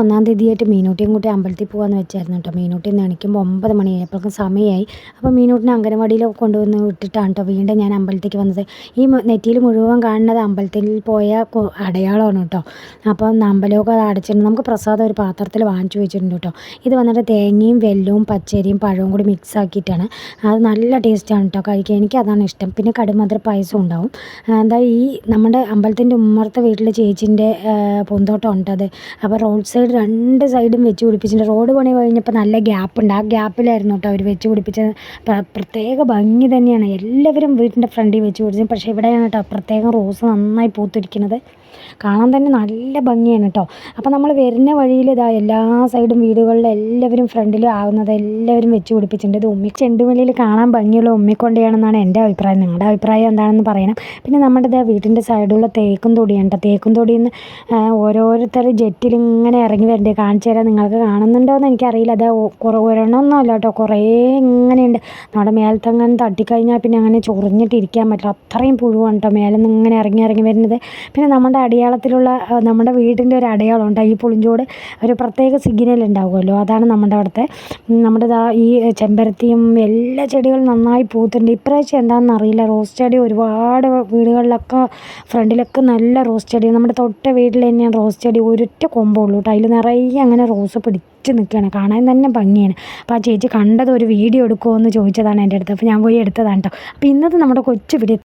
ഒന്നാം തീയതിയായിട്ട് മീനൂട്ടിയും കൂട്ടി അമ്പലത്തിൽ പോകാമെന്ന് വെച്ചായിരുന്നു കേട്ടോ. മീനൂട്ടി നിന്ന് എണീക്കുമ്പോൾ 9 മണിയായപ്പോഴേക്കും സമയമായി. അപ്പോൾ മീനൂട്ടിനെ അംഗനവാടിയിലൊക്കെ കൊണ്ടുവന്ന് വിട്ടിട്ടാണ് കേട്ടോ വീണ്ടും ഞാൻ അമ്പലത്തിലേക്ക് വന്നത്. ഈ നെറ്റിയിൽ മുഴുവൻ കാണുന്നത് അമ്പലത്തിൽ പോയ അടയാളമാണ് കേട്ടോ. അപ്പം അമ്പലമൊക്കെ അടച്ചിട്ടുണ്ട്. നമുക്ക് പ്രസാദം ഒരു പാത്രത്തിൽ വാങ്ങിച്ചു വെച്ചിട്ടുണ്ട് കേട്ടോ. ഇത് വന്നിട്ട് തേങ്ങയും വെല്ലവും പച്ചരിയും പഴവും കൂടി മിക്സ് ആക്കിയിട്ടാണ്. അത് നല്ല ടേസ്റ്റാണ് കേട്ടോ കഴിക്കാൻ. എനിക്കതാണ് ഇഷ്ടം. പിന്നെ കടുമധുര പായസം ഉണ്ടാവും. എന്താ ഈ നമ്മുടെ അമ്പലത്തിൻ്റെ ഉമ്മറത്തെ വീട്ടിൽ ചേച്ചീൻ്റെ പൂന്തോട്ടം ഉണ്ട്. അത് അപ്പോൾ റോഡ് സൈഡ് 2 സൈഡും വെച്ച് പിടിപ്പിച്ചിട്ടുണ്ട്. റോഡ് പണി കഴിഞ്ഞപ്പോൾ നല്ല ഗ്യാപ്പുണ്ട്. ആ ഗ്യാപ്പിലായിരുന്നു കേട്ടോ അവർ വെച്ച് പിടിപ്പിച്ചത്. പ്രത്യേക ഭംഗി തന്നെയാണ്. എല്ലാവരും വീട്ടിൻ്റെ ഫ്രണ്ടിൽ വെച്ച് പിടിച്ചത്. പക്ഷേ ഇവിടെയാണ് കേട്ടോ പ്രത്യേകം റോസ് നന്നായി പൂത്തിരിക്കുന്നത്. കാണാൻ തന്നെ നല്ല ഭംഗിയാണ് കേട്ടോ. അപ്പോൾ നമ്മൾ വരുന്ന വഴിയിൽ ഇതാ എല്ലാ സൈഡും വീടുകളിൽ എല്ലാവരും ഫ്രണ്ടിൽ ആവുന്നത് എല്ലാവരും വെച്ച് പിടിപ്പിച്ചിട്ടുണ്ട്. ഇത് ചെണ്ടുമല്ലിയിൽ കാണാൻ ഭംഗിയുള്ള ഉമ്മിക്കൊണ്ടയാണെന്നാണ് എൻ്റെ അഭിപ്രായം. നിങ്ങളുടെ അഭിപ്രായം എന്താണെന്ന് പറയണം. പിന്നെ നമ്മുടെ ഇതാ വീട്ടിൻ്റെ സൈഡിലുള്ള തേക്കും തൊടിയാണ് കേട്ടോ. തേക്കും തൊടിയിൽ നിന്ന് ഓരോരുത്തർ ജെറ്റിൽ ഇങ്ങനെ ഇറങ്ങി വരണ്ടേ. കാണിച്ചു തരാം. നിങ്ങൾക്ക് കാണുന്നുണ്ടോ എന്ന് എനിക്കറിയില്ല. അത് ഒരെണ്ണമൊന്നും അല്ല കേട്ടോ, കുറേ ഇങ്ങനെയുണ്ട്. നമ്മുടെ മേലത്തങ്ങനെ തട്ടിക്കഴിഞ്ഞാൽ പിന്നെ അങ്ങനെ ചൊറിഞ്ഞിട്ടിരിക്കാൻ പറ്റില്ല. അത്രയും പുഴുവാണ് കേട്ടോ മേലെ നിന്ന് ഇങ്ങനെ ഇറങ്ങി വരുന്നത്. പിന്നെ നമ്മുടെ അടയാളത്തിലുള്ള നമ്മുടെ വീടിൻ്റെ ഒരു അടയാളം ഉണ്ട്. ഈ പുളിഞ്ചോട് ഒരു പ്രത്യേക സിഗ്നൽ ഉണ്ടാവുമല്ലോ, അതാണ് നമ്മുടെ അവിടുത്തെ. നമ്മുടെ ഈ ചെമ്പരത്തിയും എല്ലാ ചെടികളും നന്നായി പൂത്തുണ്ട്. ഇപ്രാവശ്യം എന്താണെന്ന് അറിയില്ല, റോസ് ചെടി ഒരുപാട് വീടുകളിലൊക്കെ ഫ്രണ്ടിലൊക്കെ നല്ല റോസ് ചെടി. നമ്മുടെ തൊട്ട വീട്ടിൽ തന്നെയാണ് റോസ് ചെടി. ഒരൊറ്റ കൊമ്പുള്ളൂ കേട്ടോ. അതിൽ നിറയെ അങ്ങനെ റോസ് പിടിച്ച് നിൽക്കുകയാണ്. കാണാൻ തന്നെ ഭംഗിയാണ്. അപ്പോൾ ആ ചേച്ചി കണ്ടത് ഒരു വീഡിയോ എടുക്കുമോ എന്ന് ചോദിച്ചതാണ് എൻ്റെ അടുത്ത്. അപ്പോൾ ഞാൻ പോയി എടുത്തതാണ് കേട്ടോ. അപ്പോൾ ഇന്നത്തെ നമ്മുടെ കൊച്ചു വീഡിയോ